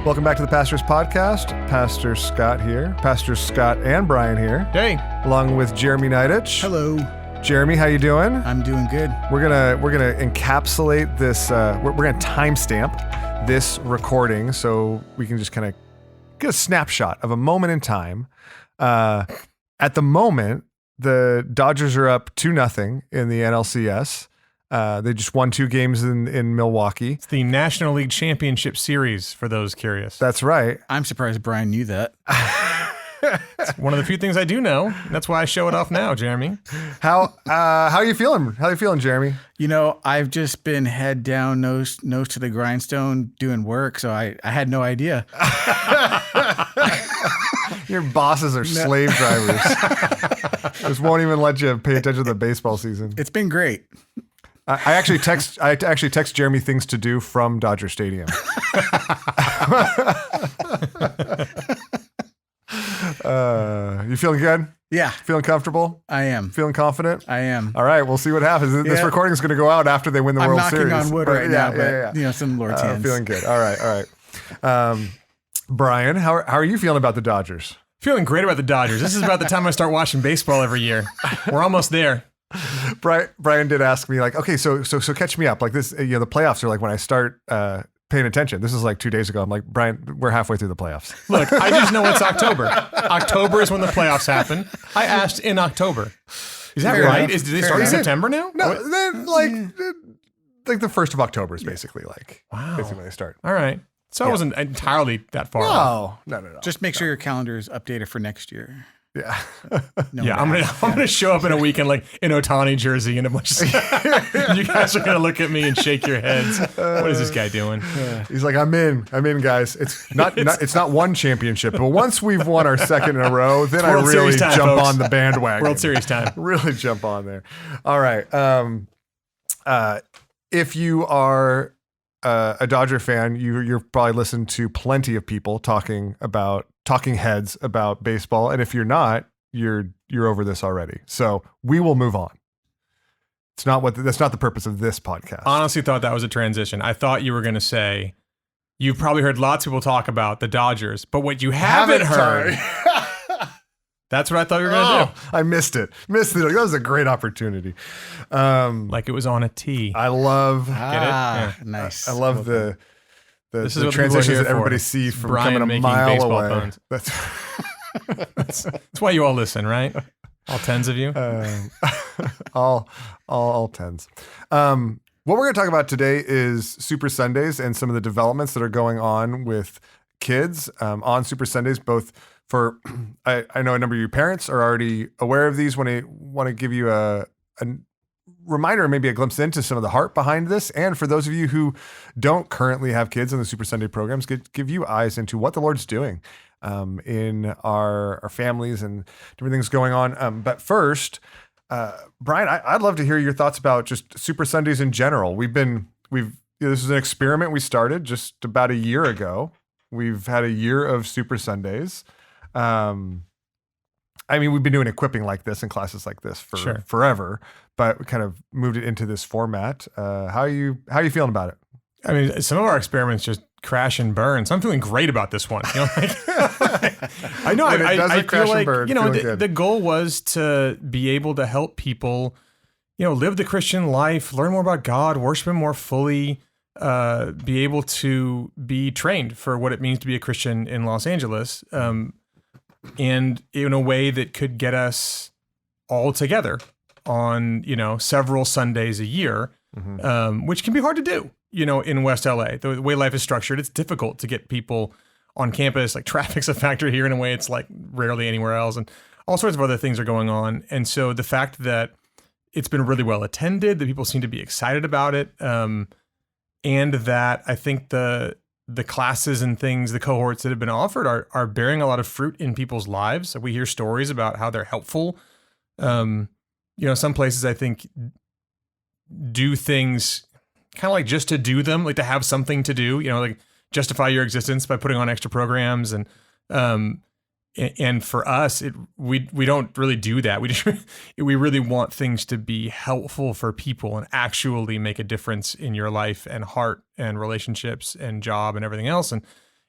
Welcome back to the Pastors Podcast. Pastor Scott here. Pastors Scott and Brian here. Hey. Along with Jeremy Neiditch. Hello. Jeremy, how you doing? I'm doing good. We're gonna encapsulate this. We're gonna timestamp this recording so we can just kind of get a snapshot of a moment in time. At the moment, the Dodgers are up 2-0 in the NLCS. They just won 2 games in Milwaukee. It's the National League Championship Series, for those curious. That's right. I'm surprised Brian knew that. It's one of the few things I do know. That's why I show it off now, Jeremy. How are you feeling? How are you feeling, Jeremy? You know, I've just been head down, nose to the grindstone doing work, so I had no idea. Your bosses are slave drivers. Just won't even let you pay attention to the baseball season. It's been great. I actually text Jeremy things to do from Dodger Stadium. You feeling good? Yeah, Feeling comfortable? I am. Feeling confident? I am. All right, we'll see what happens. This recording is going to go out after they win the World Series. I'm knocking on wood right now, but you know, some Lord's hands. Feeling good. All right. Brian, how are you feeling about the Dodgers? Feeling great about the Dodgers. This is about the time I start watching baseball every year. We're almost there. Brian did ask me, like, okay, so catch me up. Like this, the playoffs are like when I start paying attention. This is like 2 days ago. I'm like, Brian, we're halfway through the playoffs. Look, I just know it's October. October is when the playoffs happen. I asked in October. Is that right? Did they start in September now? No, then like the 1st of October is basically basically when they start. All right. So I wasn't entirely that far off. No. Just make sure your calendar is updated for next year. Yeah. I'm gonna show up in a weekend like in Ohtani jersey and a bunch of you guys are gonna look at me and shake your heads. What is this guy doing? He's like, I'm in, guys. It's not one championship, but once we've won our second in a row, then I really jump on the bandwagon. World Series time. Really jump on there. All right. If you are a Dodger fan, you've probably listened to plenty of people talking heads about baseball, and if you're not, you're over this already. So we will move on. That's not the purpose of this podcast. Honestly, thought that was a transition. I thought you were going to say you've probably heard lots of people talk about the Dodgers, but what you haven't heard. That's what I thought you were going to do. I missed it. Like, that was a great opportunity. Like it was on a tee. I love. Get it? Yeah. Nice. I love the transitions that everybody see from Brian coming a mile away. Puns. That's why you all listen, right? All 10s of you. All 10s. What we're going to talk about today is Super Sundays and some of the developments that are going on with kids on Super Sundays, both for, I know a number of you parents are already aware of these. Want to give you a reminder, maybe a glimpse into some of the heart behind this. And for those of you who don't currently have kids in the Super Sunday programs, give you eyes into what the Lord's doing in our families and different things going on. But first, Brian, I'd love to hear your thoughts about just Super Sundays in general. This is an experiment we started just about a year ago. We've had a year of Super Sundays. We've been doing equipping like this and classes like this for forever, but we kind of moved it into this format. How are you feeling about it? I mean, some of our experiments just crash and burn. So I'm feeling great about this one. I know. I feel like the goal was to be able to help people, live the Christian life, learn more about God, worship Him more fully, be able to be trained for what it means to be a Christian in Los Angeles. And in a way that could get us all together on, several Sundays a year, which can be hard to do, in West LA. The way life is structured, it's difficult to get people on campus. Like traffic's a factor here in a way it's like rarely anywhere else. And all sorts of other things are going on. And so the fact that it's been really well attended, that people seem to be excited about it, and that I think the classes and things, the cohorts that have been offered are bearing a lot of fruit in people's lives. So we hear stories about how they're helpful. Some places I think do things kind of like just to do them, like to have something to do, like justify your existence by putting on extra programs. And for us, we don't really do that. We really want things to be helpful for people and actually make a difference in your life and heart and relationships and job and everything else. And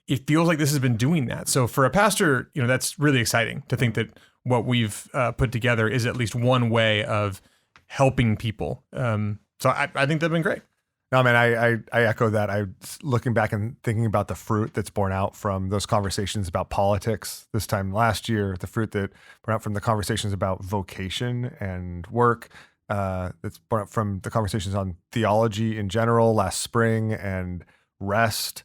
it feels like this has been doing that. So for a pastor, that's really exciting to think that what we've put together is at least one way of helping people. So I think they've been great. No, man, I echo that. I looking back and thinking about the fruit that's born out from those conversations about politics this time last year, the fruit that born out from the conversations about vocation and work, that's born out from the conversations on theology in general last spring and rest.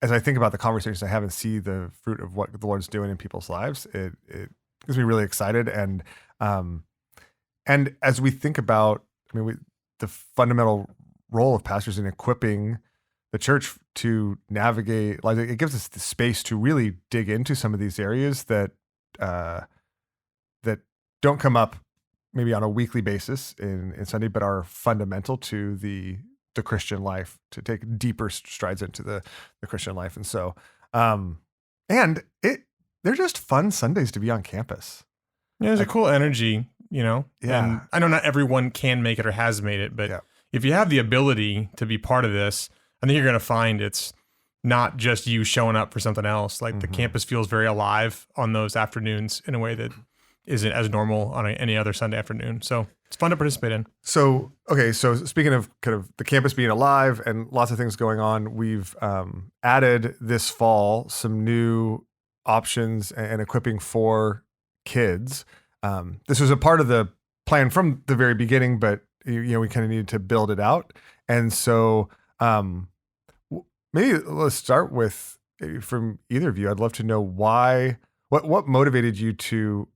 As I think about the conversations I have and see the fruit of what the Lord's doing in people's lives, it gets me really excited. And as we think about, the fundamental role of pastors in equipping the church to navigate, like it gives us the space to really dig into some of these areas that don't come up maybe on a weekly basis in Sunday, but are fundamental to the Christian life, to take deeper strides into the Christian life. And so, they're just fun Sundays to be on campus. Yeah, there's a cool energy, Yeah. And I know not everyone can make it or has made it, but if you have the ability to be part of this, I think you're going to find it's not just you showing up for something else. Like the campus feels very alive on those afternoons in a way that isn't as normal on any other Sunday afternoon. So it's fun to participate in. So, okay. So speaking of kind of the campus being alive and lots of things going on, we've added this fall some new options and equipping for kids. This was a part of the plan from the very beginning, but we kind of needed to build it out. And so maybe let's start with, from either of you, I'd love to know what motivated you to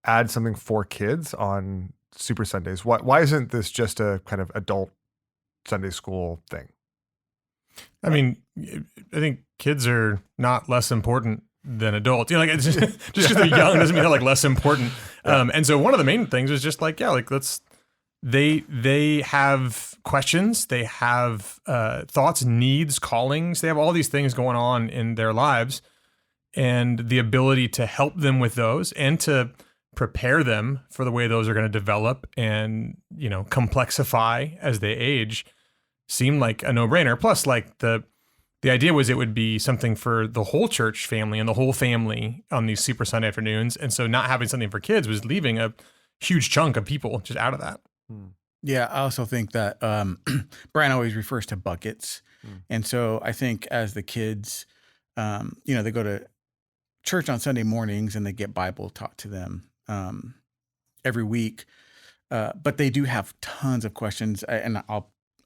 add something for kids on Super Sundays? Why isn't this just a kind of adult Sunday school thing? I mean, I think kids are not less important than adults. It's just because they're young doesn't mean they're like less important. And so one of the main things is just like, they have questions, they have thoughts, needs, callings. They have all these things going on in their lives, and the ability to help them with those and to prepare them for the way those are going to develop and, complexify as they age seemed like a no-brainer. Plus, like the idea was it would be something for the whole church family and the whole family on these Super Sunday afternoons. And so not having something for kids was leaving a huge chunk of people just out of that. Yeah, I also think that Brian always refers to buckets. And so I think as the kids, they go to church on Sunday mornings and they get Bible taught to them every week. But they do have tons of questions, and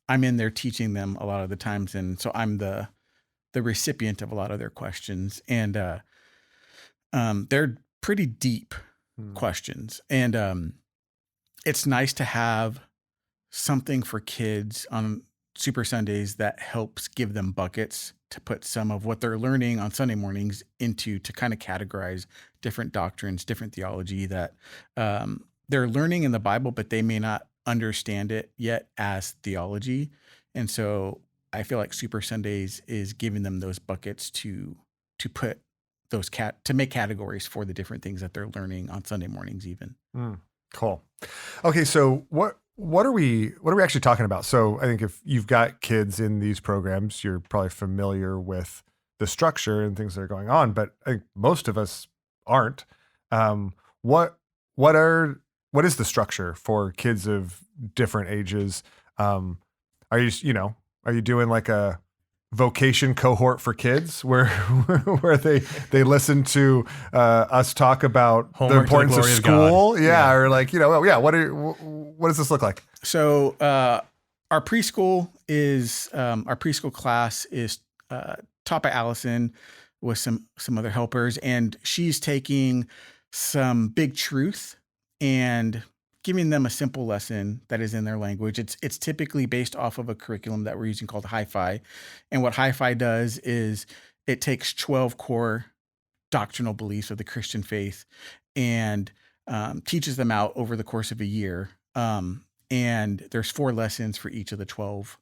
I'm in there teaching them a lot of the times. And so I'm the recipient of a lot of their questions, and they're pretty deep questions. And it's nice to have something for kids on Super Sundays that helps give them buckets to put some of what they're learning on Sunday mornings into, to kind of categorize different doctrines, different theology that they're learning in the Bible, but they may not understand it yet as theology. And so I feel like Super Sundays is giving them those buckets to put those to make categories for the different things that they're learning on Sunday mornings even. Cool. Okay, so what are we actually talking about? So I think if you've got kids in these programs, you're probably familiar with the structure and things that are going on, but I think most of us aren't. What is the structure for kids of different ages? Are you doing like a vocation cohort for kids where they listen to us talk about Homework, the importance of school? Or like, what does this look like? So our preschool class is taught by Allison with some other helpers, and she's taking some big truth and giving them a simple lesson that is in their language. It's typically based off of a curriculum that we're using called Hi-Fi. And what Hi-Fi does is it takes 12 core doctrinal beliefs of the Christian faith and teaches them out over the course of a year. And there's 4 lessons for each of the 12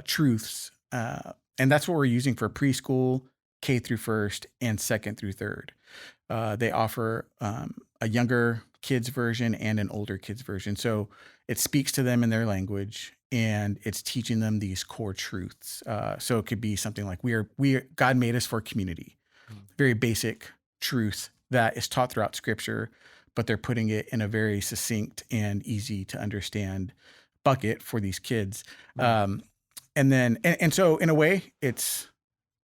truths. And that's what we're using for preschool, K through first, and second through third. They offer a younger kids version and an older kids version. So it speaks to them in their language. and it's teaching them these core truths. So it could be something like God made us for community, very basic truth that is taught throughout Scripture, but they're putting it in a very succinct and easy to understand bucket for these kids. And so in a way, it's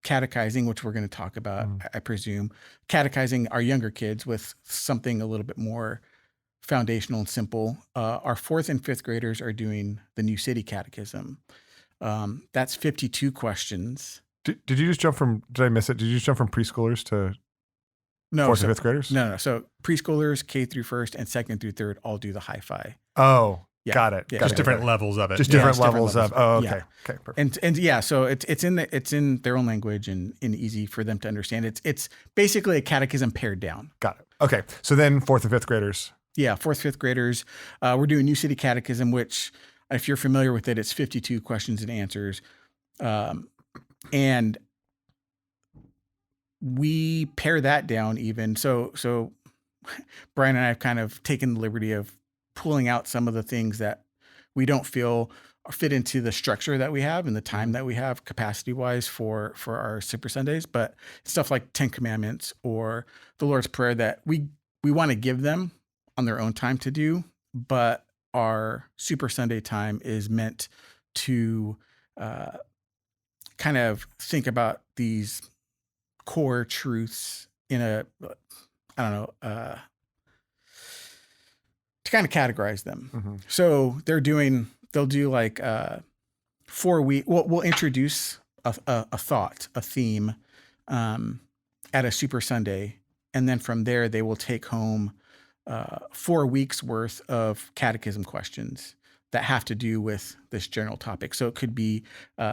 catechizing, which we're going to talk about, I presume, catechizing our younger kids with something a little bit more foundational and simple. Our 4th and 5th graders are doing the New City Catechism. That's 52 questions. Did you just jump from, did I miss it? Did you just jump from preschoolers to 4th and 5th graders? No. So preschoolers, K through 1st and 2nd through 3rd all do the hi-fi. Oh, yeah. Got it. Yeah. Just different levels of it. Just different levels of. Oh, okay. Yeah. Okay. Perfect. And yeah, so it's in their own language and easy for them to understand. It's basically a catechism pared down. Got it. Okay. So then 4th and 5th graders. Yeah, 4th, 5th graders. We're doing New City Catechism, which, if you're familiar with it, it's 52 questions and answers. And we pare that down even. So Brian and I have kind of taken the liberty of pulling out some of the things that we don't feel fit into the structure that we have and the time that we have capacity-wise for our Super Sundays. But stuff like 10 Commandments or the Lord's Prayer that we want to give them on their own time to do, but our Super Sunday time is meant to kind of think about these core truths in to kind of categorize them. So they'll do like 4 week. We'll introduce a thought, a theme at a Super Sunday, and then from there they will take home 4 weeks worth of catechism questions that have to do with this general topic. So it could be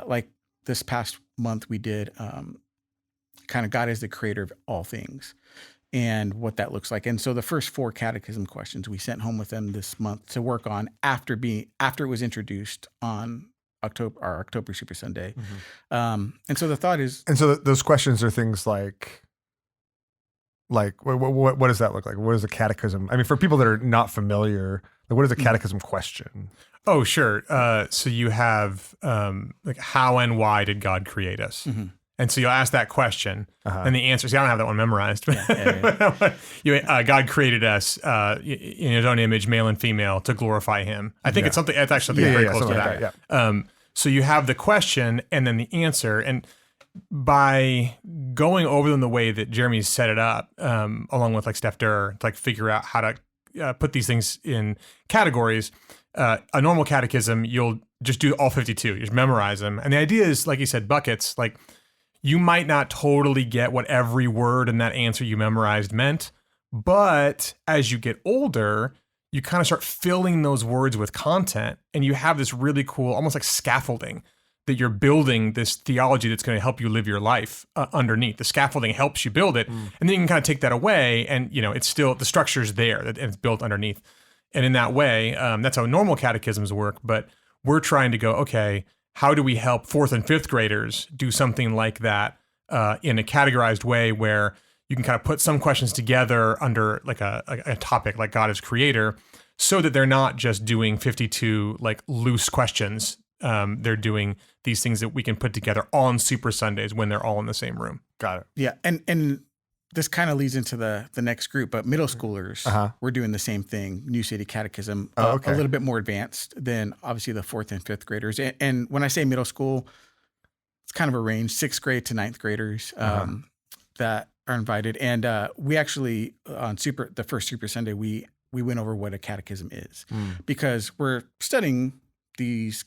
like this past month we did kind of God is the creator of all things and what that looks like. And so the first 4 catechism questions we sent home with them this month to work on after it was introduced on October Super Sunday. And so the thought is, and so those questions are things like what does that look like? What is a catechism? I mean, for people that are not familiar, like what is a catechism question? Oh, sure. So you have like how and why did God create us? And so you'll ask that question, and the answer. See, I don't have that one memorized. God created us in His own image, male and female, to glorify Him. I think it's something. It's actually something very close to that. Yeah. So you have the question and then the answer, and by going over them the way that Jeremy set it up, along with like Steph Durr, to like figure out how to put these things in categories. A normal catechism, you'll just do all 52. You just memorize them, and the idea is, like you said, buckets. Like, you might not totally get what every word in that answer you memorized meant, but as you get older, you kind of start filling those words with content, and you have this really cool, almost like scaffolding, that you're building this theology that's going to help you live your life underneath. The scaffolding helps you build it, and then you can kind of take that away, and it's still, the structure's there, and it's built underneath. And in that way, that's how normal catechisms work, but we're trying to go, okay, how do we help 4th and 5th graders do something like that in a categorized way where you can kind of put some questions together under like a topic like God as creator, so that they're not just doing 52 like loose questions. They're doing these things that we can put together on Super Sundays when they're all in the same room. Got it. Yeah. And this kind of leads into the next group, but middle schoolers, we're doing the same thing, New City Catechism, a little bit more advanced than obviously the 4th and 5th graders. And when I say middle school, it's kind of a range, 6th grade to 9th graders that are invited. And we actually, on the first Super Sunday, we went over what a catechism is, because we're studying these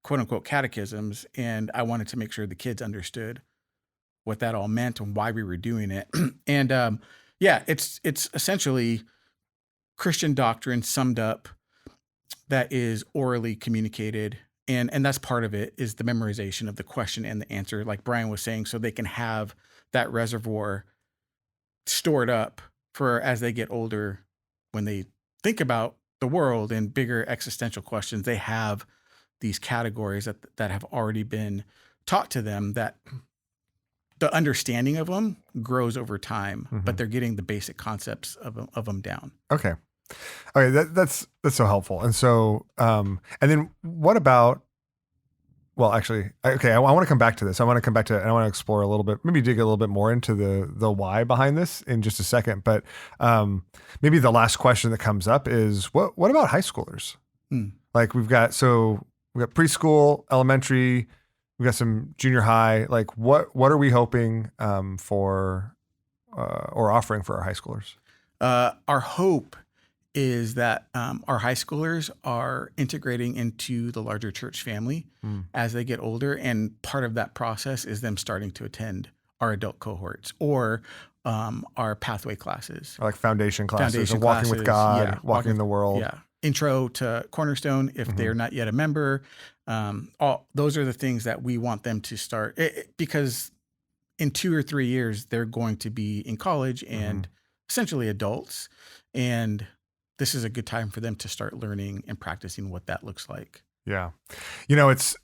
quote unquote catechisms, and I wanted to make sure the kids understood what that all meant and why we were doing it. And it's essentially Christian doctrine summed up that is orally communicated. And that's part of it, is the memorization of the question and the answer, like Brian was saying, so they can have that reservoir stored up for as they get older, when they think about the world and bigger existential questions, they have these categories that have already been taught to them, that the understanding of them grows over time, but they're getting the basic concepts of them down. Okay. That's so helpful. And so, and then what about well, actually, okay, I want to come back to this. I want to explore a little bit, maybe dig a little bit more into the why behind this in just a second. But maybe the last question that comes up is what about high schoolers? Like we've got preschool, elementary, we've got some junior high. Like what are we hoping for or offering for our high schoolers? Our hope is that our high schoolers are integrating into the larger church family as they get older. And part of that process is them starting to attend our adult cohorts or our pathway classes. Or like foundation classes, or walking with God, walking in the world. Yeah. Intro to Cornerstone, if they're not yet a member. All those are the things that we want them to start because in 2 or 3 years, they're going to be in college and essentially adults. And this is a good time for them to start learning and practicing what that looks like. Yeah. It's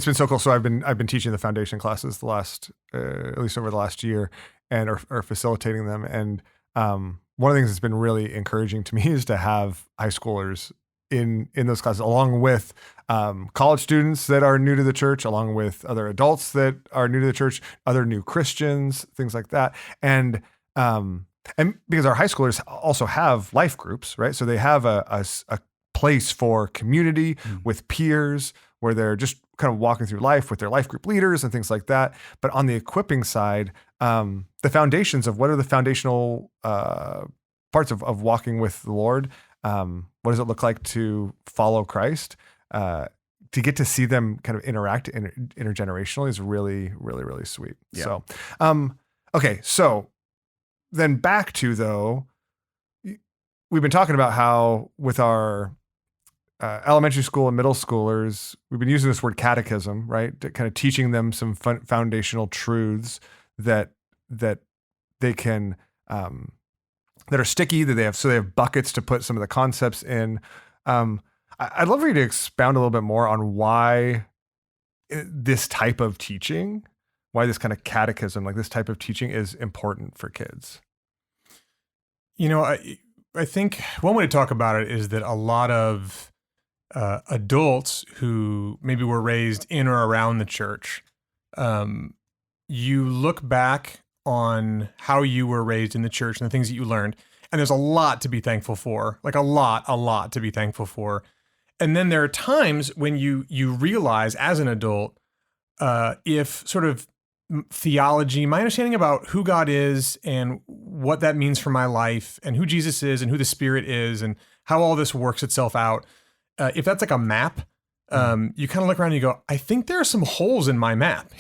been so cool. So I've been teaching the foundation classes the last, at least over the last year, and are facilitating them. And one of the things that's been really encouraging to me is to have high schoolers in those classes, along with college students that are new to the church, along with other adults that are new to the church, other new Christians, things like that. And because our high schoolers also have life groups, right? So they have a place for community with peers where they're just kind of walking through life with their life group leaders and things like that. But on the equipping side, the foundations of what are the foundational parts of walking with the Lord? What does it look like to follow Christ? To get to see them kind of interact intergenerationally is really, really, really sweet. Yeah. So, okay. So then back to, though, we've been talking about how with our elementary school and middle schoolers, we've been using this word catechism, right? To kind of teaching them some foundational truths that they can, that are sticky, that they have buckets to put some of the concepts in. I'd love for you to expound a little bit more on why this type of teaching, why this kind of catechism, like this type of teaching is important for kids. I think one way to talk about it is that a lot of adults who maybe were raised in or around the church, you look back on how you were raised in the church and the things that you learned, and there's a lot to be thankful for, like a lot to be thankful for. And then there are times when you realize as an adult, if sort of theology, my understanding about who God is and what that means for my life and who Jesus is and who the Spirit is and how all this works itself out, if that's like a map, you kind of look around and you go, I think there are some holes in my map.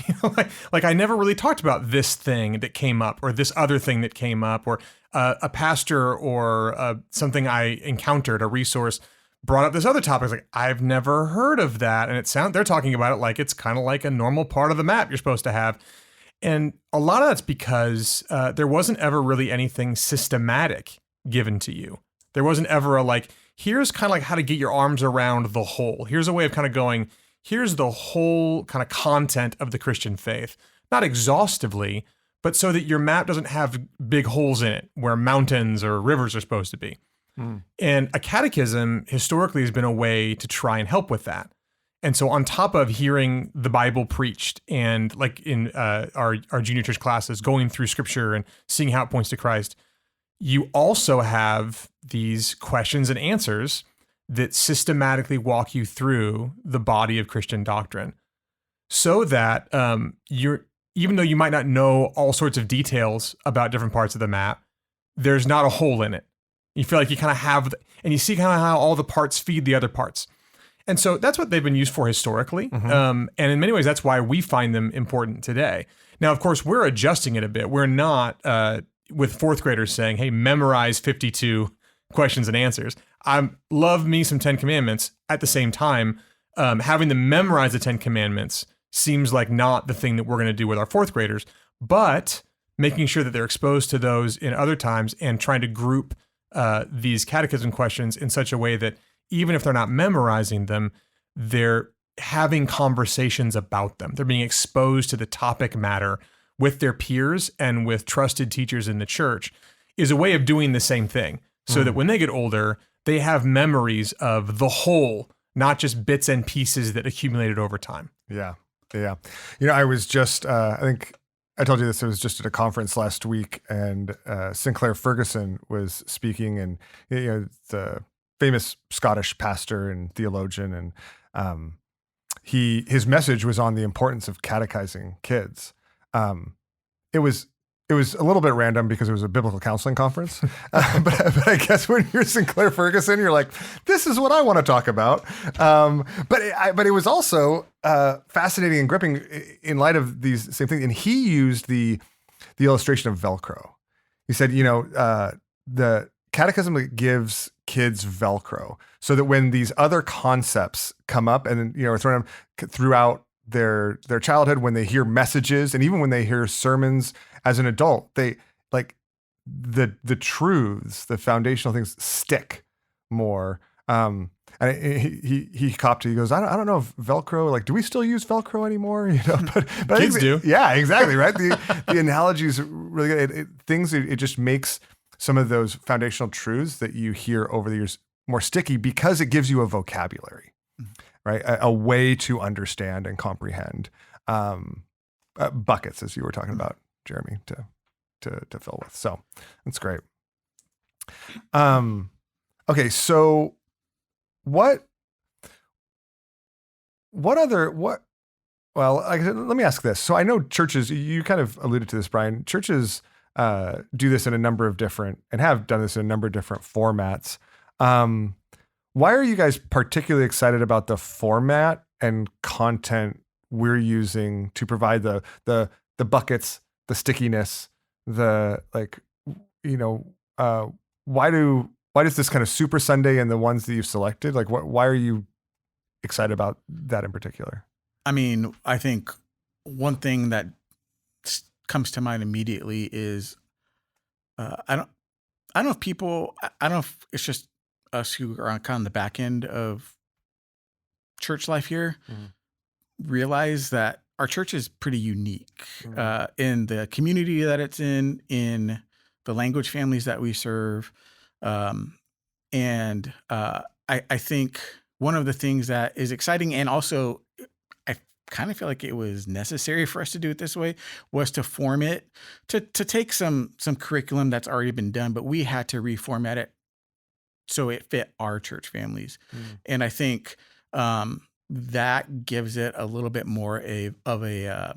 Like I never really talked about this thing that came up or this other thing that came up, or a pastor or something I encountered, a resource brought up this other topic. It's like, I've never heard of that. And they're talking about it like it's kind of like a normal part of the map you're supposed to have. And a lot of that's because there wasn't ever really anything systematic given to you. There wasn't ever here's kind of like how to get your arms around the whole. Here's a way of kind of going, here's the whole kind of content of the Christian faith. Not exhaustively, but so that your map doesn't have big holes in it where mountains or rivers are supposed to be. And a catechism historically has been a way to try and help with that. And so on top of hearing the Bible preached and like in our junior church classes, going through scripture and seeing how it points to Christ, you also have these questions and answers that systematically walk you through the body of Christian doctrine so that even though you might not know all sorts of details about different parts of the map, there's not a hole in it. You feel like you kind of have, and you see kind of how all the parts feed the other parts. And so that's what they've been used for historically. And in many ways, that's why we find them important today. Now, of course, we're adjusting it a bit. We're not with fourth graders saying, hey, memorize 52 questions and answers. I love me some 10 Commandments. At the same time, having them memorize the 10 Commandments seems like not the thing that we're going to do with our fourth graders, but making sure that they're exposed to those in other times and trying to group these catechism questions in such a way that even if they're not memorizing them, they're having conversations about them. They're being exposed to the topic matter with their peers and with trusted teachers in the church is a way of doing the same thing. So that when they get older, they have memories of the whole, not just bits and pieces that accumulated over time. Yeah. I was just, I think I told you this, I was just at a conference last week, and Sinclair Ferguson was speaking, and the famous Scottish pastor and theologian, and his message was on the importance of catechizing kids. It was a little bit random because it was a biblical counseling conference, but I guess when you're Sinclair Ferguson, you're like, this is what I want to talk about. But it was also fascinating and gripping in light of these same things. And he used the illustration of Velcro. He said, the catechism gives kids Velcro so that when these other concepts come up and are thrown throughout their childhood, when they hear messages and even when they hear sermons as an adult, they like the truths, the foundational things stick more. And he copped it. He goes, I don't know if Velcro, like, do we still use Velcro anymore? But kids do. Yeah, exactly. Right. The analogy is really good. It just makes some of those foundational truths that you hear over the years more sticky because it gives you a vocabulary, right? A way to understand and comprehend buckets, as you were talking about, Jeremy, to fill with. So that's great. Okay, so what well, let me ask this. So I know churches, you kind of alluded to this, Brian, churches do this in a number of different, and have done this in a number of different formats. Why are you guys particularly excited about the format and content we're using to provide the buckets, the stickiness, why does this kind of Super Sunday and the ones that you've selected, like why are you excited about that in particular? I mean, I think one thing that comes to mind immediately is I don't know if it's just us who are on kind of the back end of church life here, realize that our church is pretty unique in the community that it's in the language families that we serve. And I think one of the things that is exciting, and also I kind of feel like it was necessary for us to do it this way, was to form it, to take some curriculum that's already been done, but we had to reformat it so it fit our church families. And I think that gives it a little bit more of a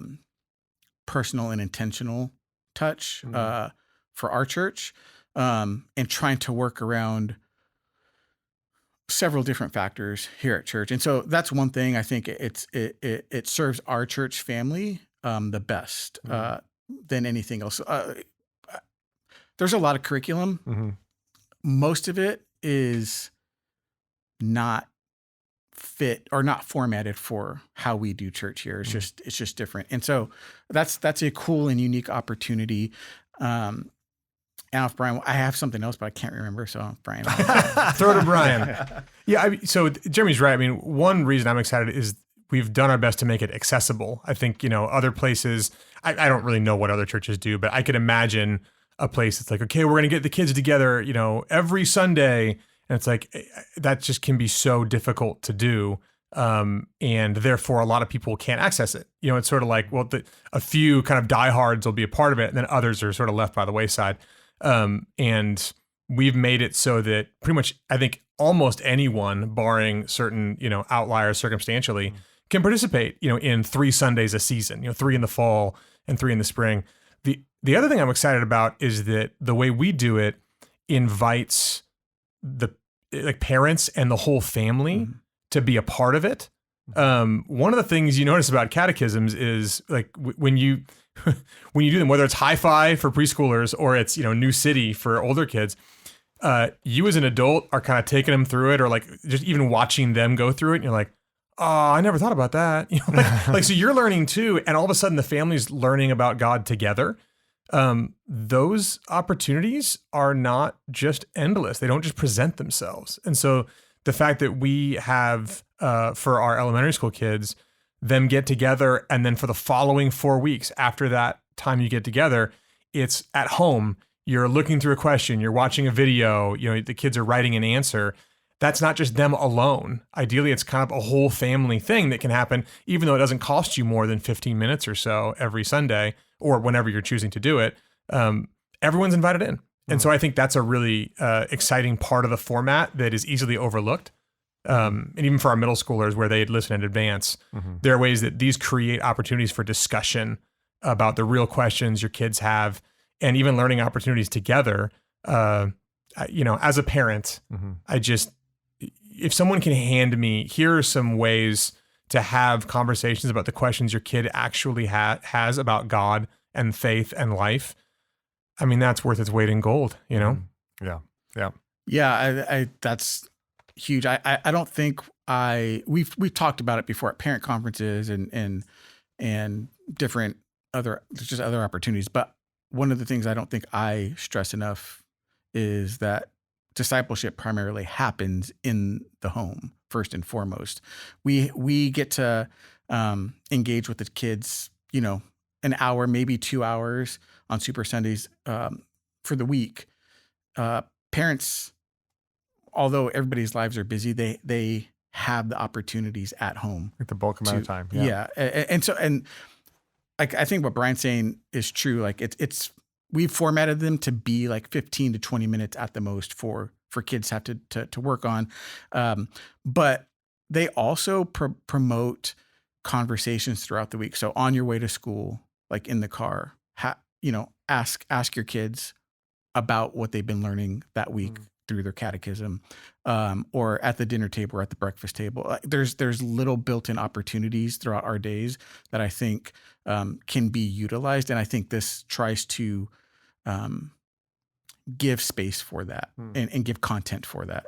personal and intentional touch for our church, and trying to work around several different factors here at church. And so that's one thing I think it serves our church family the best than anything else. There's a lot of curriculum. Most of it is not fit or not formatted for how we do church here. It's just different. And so that's a cool and unique opportunity. And if Brian, I have something else, but I can't remember. So Brian, throw to Brian. Yeah. So Jeremy's right. I mean, one reason I'm excited is we've done our best to make it accessible. I think, other places, I don't really know what other churches do, but I could imagine a place that's like, okay, we're going to get the kids together, every Sunday. And it's like, that just can be so difficult to do. And therefore a lot of people can't access it. It's sort of like, well, a few kind of diehards will be a part of it, and then others are sort of left by the wayside. And we've made it so that pretty much, I think almost anyone, barring certain, outliers circumstantially, can participate, in 3 Sundays a season, 3 in the fall and 3 in the spring. The other thing I'm excited about is that the way we do it invites the parents and the whole family to be a part of it. One of the things you notice about catechisms is like when you do them, whether it's hi-fi for preschoolers or it's, New City for older kids, you as an adult are kind of taking them through it, or like just even watching them go through it. And you're like, oh, I never thought about that. So you're learning too. And all of a sudden the family's learning about God together. Those opportunities are not just endless. They don't just present themselves. And so the fact that we have, for our elementary school kids, them get together, and then for the following 4 weeks after that time you get together, it's at home. You're looking through a question, you're watching a video, the kids are writing an answer. that's not just them alone. Ideally, it's kind of a whole family thing that can happen, even though it doesn't cost you more than 15 minutes or so every Sunday or whenever you're choosing to do it. Everyone's invited in. And so I think that's a really exciting part of the format that is easily overlooked. And even for our middle schoolers where they'd listen in advance, there are ways that these create opportunities for discussion about the real questions your kids have, and even learning opportunities together. As a parent, if someone can hand me, here are some ways to have conversations about the questions your kid actually has about God and faith and life, I mean, that's worth its weight in gold, Yeah. Yeah. That's huge. I don't think we've talked about it before at parent conferences and different other opportunities. But one of the things I don't think I stress enough is that discipleship primarily happens in the home first and foremost. We get to engage with the kids, an hour, maybe 2 hours on Super Sundays for the week. Parents, although everybody's lives are busy, they have the opportunities at home. Like the bulk amount of time. Yeah. And I think what Brian's saying is true. Like we've formatted them to be like 15 to 20 minutes at the most for kids have to work on. But they also promote conversations throughout the week. So on your way to school, like in the car, ask your kids about what they've been learning that week through their catechism, or at the dinner table or at the breakfast table. There's little built-in opportunities throughout our days that I think can be utilized. And I think this tries to give space for that and give content for that.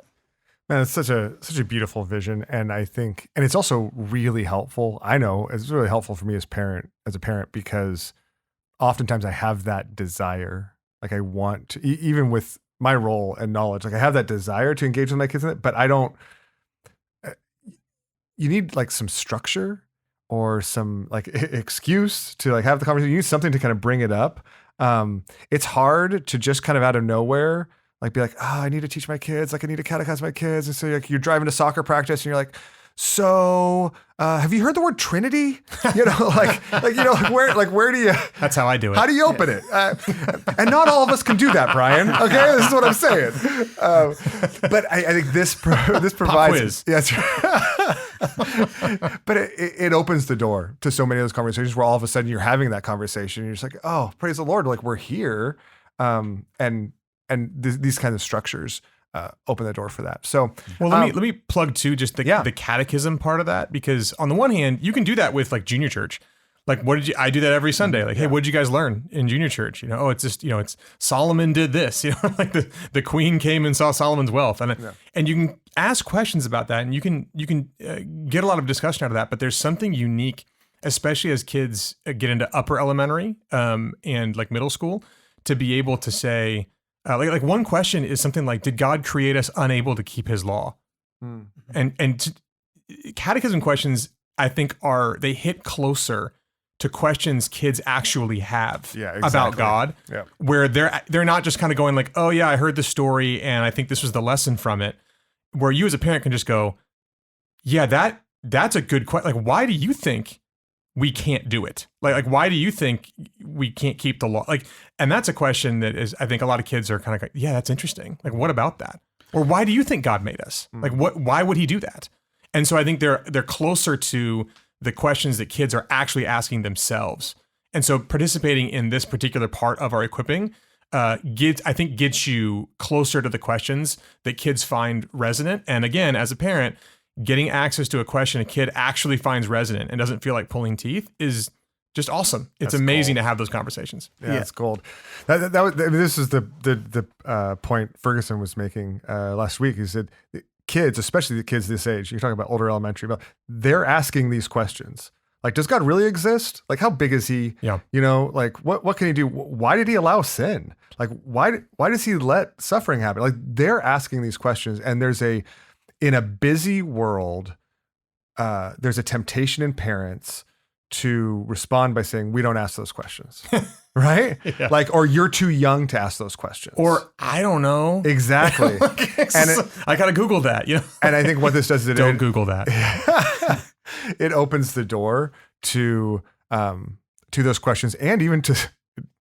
Man, it's such a beautiful vision. And I think, and it's also really helpful. I know it's really helpful for me as a parent, because oftentimes I have that desire. Like I want to, even with my role and knowledge, like I have that desire to engage with my kids in it, but I don't, you need like some structure or some like excuse to like have the conversation. You need something to kind of bring it up. It's hard to just kind of out of nowhere, like be like, I need to teach my kids. Like I need to catechize my kids. And so you're driving to soccer practice and you're like, so, have you heard the word Trinity? Where do you? That's how I do it. How do you open it? And not all of us can do that, Brian. Okay, this is what I'm saying. But I think this provides. Pop quiz. Yes. But it opens the door to so many of those conversations where all of a sudden you're having that conversation. And you're just like, oh, praise the Lord! Like we're here, and these kinds of structures open the door for that. So, well, let me plug too, just the catechism part of that, because on the one hand, you can do that with like junior church. Like, I do that every Sunday. Like, hey, what did you guys learn in junior church? It's just, it's Solomon did this, like the queen came and saw Solomon's wealth. And you can ask questions about that, and you can get a lot of discussion out of that. But there's something unique, especially as kids get into upper elementary and like middle school, to be able to say, like one question is something like, did God create us unable to keep his law? And catechism questions, I think they hit closer to questions kids actually have about God, where they're not just kind of going like, oh yeah, I heard the story and I think this was the lesson from it, where you as a parent can just go, yeah, that's a good question. Like, why do you think we can't do it? Like, why do you think we can't keep the law? Like, and that's a question that is, I think a lot of kids are kind of like, yeah, that's interesting. Like, what about that? Or why do you think God made us? Like, why would he do that? And so I think they're closer to the questions that kids are actually asking themselves. And so participating in this particular part of our equipping gets you closer to the questions that kids find resonant. And again, as a parent, getting access to a question a kid actually finds resonant and doesn't feel like pulling teeth is just awesome. It's amazing to have those conversations. Yeah, it's gold. This is the point Ferguson was making last week. He said kids, especially the kids this age, you're talking about older elementary, but they're asking these questions. Like, does God really exist? Like, how big is he? Yeah. Like what can he do? Why did he allow sin? Like, why does he let suffering happen? Like, they're asking these questions, and in a busy world, there's a temptation in parents to respond by saying, we don't ask those questions, right? Yeah. Like, or you're too young to ask those questions. Or I don't know. Exactly. I got to Google that, you know? And I think what this does is don't Google that. It opens the door to those questions, and even to,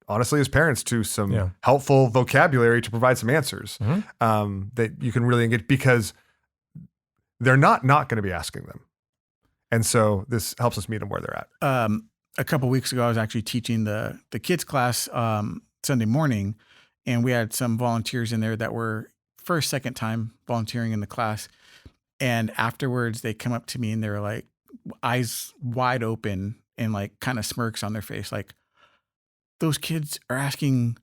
honestly, as parents, to some helpful vocabulary to provide some answers that you can really engage, because they're not going to be asking them. And so this helps us meet them where they're at. A couple of weeks ago, I was actually teaching the kids class Sunday morning, and we had some volunteers in there that were first, second time volunteering in the class. And afterwards, they come up to me and they were like, eyes wide open and like kind of smirks on their face, like, those kids are asking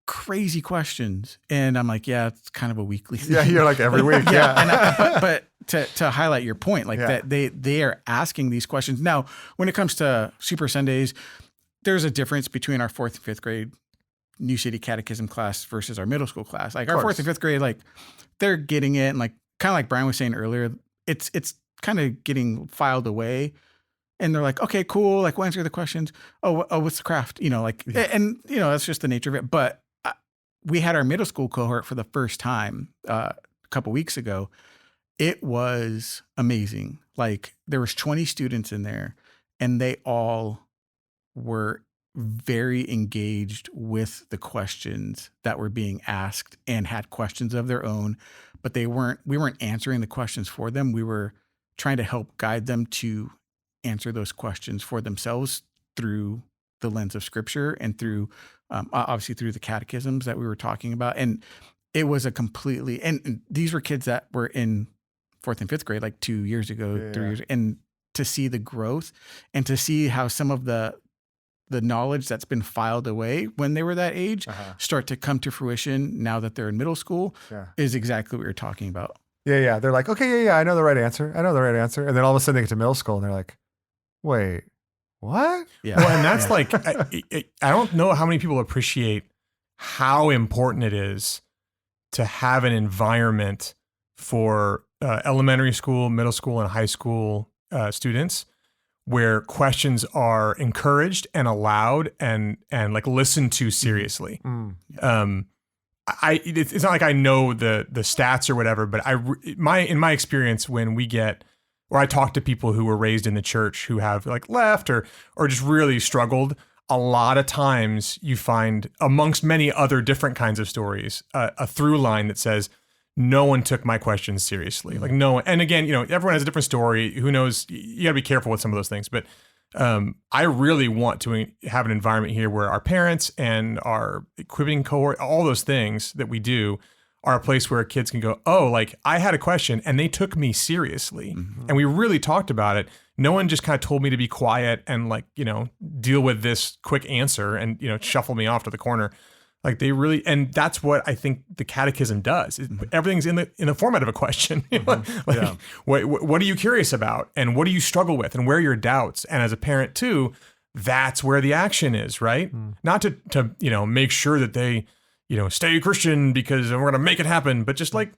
crazy questions. And I'm like, yeah, it's kind of a weekly thing. Yeah, you're like every week. Yeah. But to highlight your point, like that they are asking these questions. Now, when it comes to Super Sundays, there's a difference between our 4th and 5th grade New City Catechism class versus our middle school class. Like our 4th and 5th grade, like they're getting it. And like, kind of like Brian was saying earlier, it's kind of getting filed away. And they're like, okay, cool. Like, we'll answer the questions. Oh, what's the craft? You know, like, and you know, that's just the nature of it. But we had our middle school cohort for the first time a couple weeks ago. It was amazing. Like, there was 20 students in there, and they all were very engaged with the questions that were being asked and had questions of their own. But we weren't answering the questions for them. We were trying to help guide them to answer those questions for themselves through the lens of Scripture and through, obviously, through the catechisms that we were talking about. And it was a completely, and these were kids that were in 4th and 5th grade, like 2 years ago, 3 years, and to see the growth and to see how some of the knowledge that's been filed away when they were that age start to come to fruition now that they're in middle school is exactly what you're talking about. Yeah. They're like, okay, I know the right answer. And then all of a sudden they get to middle school and they're like, wait, what? Yeah. Well, and that's like, I don't know how many people appreciate how important it is to have an environment for elementary school, middle school, and high school students where questions are encouraged and allowed and like listened to seriously. It's not like I know the stats or whatever, but in my experience, when we get, or I talk to people who were raised in the church who have like left or just really struggled, a lot of times you find, amongst many other different kinds of stories, a through line that says, no one took my questions seriously. Like no one, and again, you know, everyone has a different story. Who knows? You gotta be careful with some of those things, but I really want to have an environment here where our parents and our equipping cohort, all those things that we do, are a place where kids can go, oh, like I had a question and they took me seriously. And we really talked about it. No one just kind of told me to be quiet and like, you know, deal with this quick answer and, you know, shuffle me off to the corner. Like they really, and that's what I think the catechism does. Everything's in the format of a question. What are you curious about? And what do you struggle with? And where are your doubts? And as a parent too, that's where the action is, right? Not to, you know, make sure that they, you know, stay Christian because we're going to make it happen. But just like,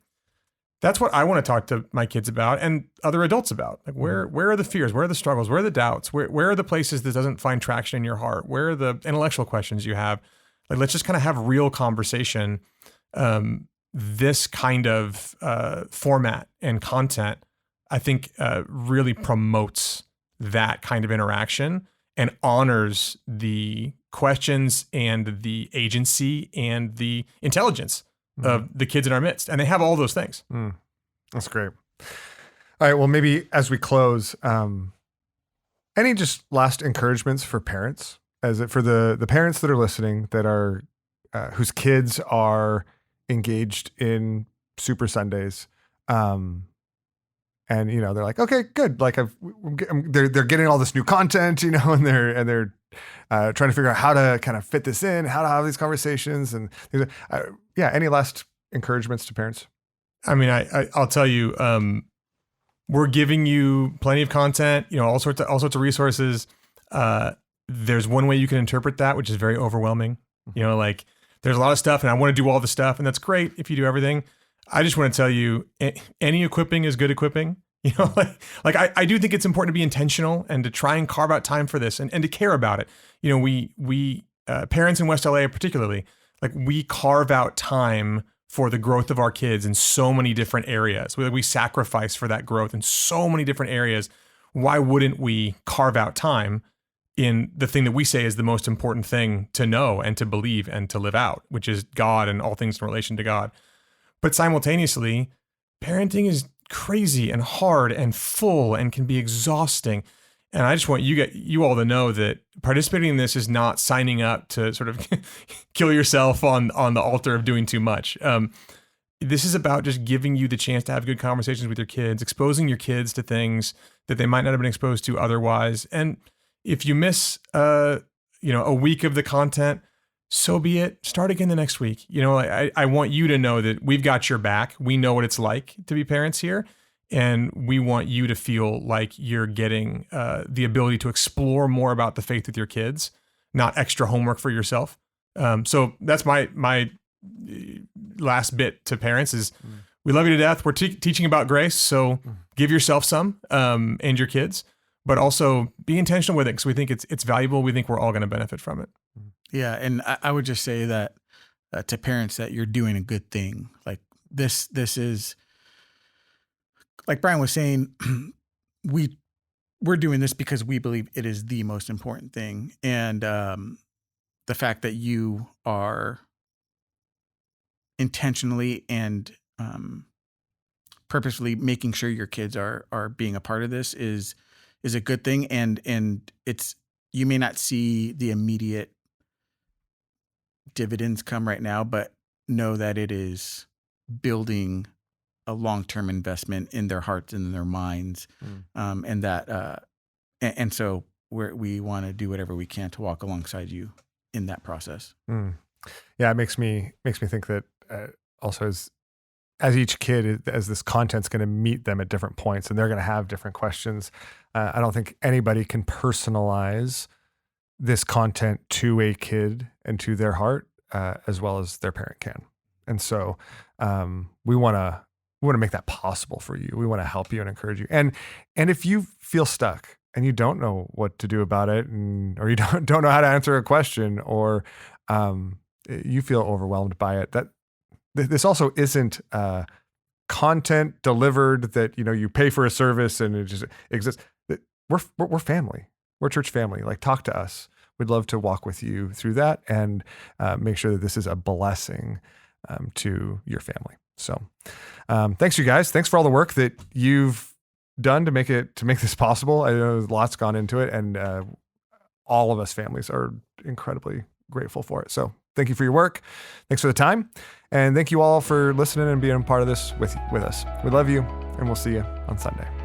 that's what I want to talk to my kids about and other adults about. Like where are the fears? Where are the struggles? Where are the doubts? Where are the places that doesn't find traction in your heart? Where are the intellectual questions you have? Like, let's just kind of have real conversation. This kind of format and content, I think, really promotes that kind of interaction and honors the questions and the agency and the intelligence of the kids in our midst. And they have all those things. That's great. All right. Well, maybe as we close, any just last encouragements for parents? For the parents that are listening that are whose kids are engaged in Super Sundays, and you know they're like, okay, good, like they're getting all this new content, you know, and they're trying to figure out how to kind of fit this in, how to have these conversations, and any last encouragements to parents? I mean, I'll tell you, we're giving you plenty of content, you know, all sorts of resources. There's one way you can interpret that, which is very overwhelming. You know, like there's a lot of stuff and I want to do all the stuff, and that's great if you do everything. I just want to tell you, any equipping is good equipping. You know, I do think it's important to be intentional and to try and carve out time for this and to care about it. You know, we parents in West LA particularly, like we carve out time for the growth of our kids in so many different areas. We sacrifice for that growth in so many different areas. Why wouldn't we carve out time in the thing that we say is the most important thing to know and to believe and to live out, which is God and all things in relation to God? But simultaneously, parenting is crazy and hard and full and can be exhausting. And I just want you all to know that participating in this is not signing up to sort of kill yourself on the altar of doing too much. This is about just giving you the chance to have good conversations with your kids, exposing your kids to things that they might not have been exposed to otherwise. And if you miss, a week of the content, so be it. Start again the next week. You know, I want you to know that we've got your back. We know what it's like to be parents here. And we want you to feel like you're getting the ability to explore more about the faith with your kids, not extra homework for yourself. So that's my last bit to parents is we love you to death. We're teaching about grace. So give yourself some and your kids, but also be intentional with it because we think it's valuable. We think we're all going to benefit from it. Yeah. And I would just say that to parents that you're doing a good thing. Like this is, like Brian was saying, we're doing this because we believe it is the most important thing. And the fact that you are intentionally and purposefully making sure your kids are being a part of this is a good thing. And it's, you may not see the immediate dividends come right now, but know that it is building a long-term investment in their hearts and in their minds. And that, and so we want to do whatever we can to walk alongside you in that process. Yeah. It makes me think that also as each kid, as this content's going to meet them at different points and they're going to have different questions. I don't think anybody can personalize this content to a kid and to their heart as well as their parent can. And so we want to make that possible for you. We want to help you and encourage you. And if you feel stuck and you don't know what to do about it, or you don't know how to answer a question, or you feel overwhelmed by it, that this also isn't content delivered that you pay for a service and it just exists. We're family. We're church family. Like, talk to us. We'd love to walk with you through that and make sure that this is a blessing to your family. So thanks, you guys. Thanks for all the work that you've done to make this possible. I know lots gone into it, and all of us families are incredibly grateful for it. So thank you for your work. Thanks for the time. And thank you all for listening and being a part of this with us. We love you, and we'll see you on Sunday.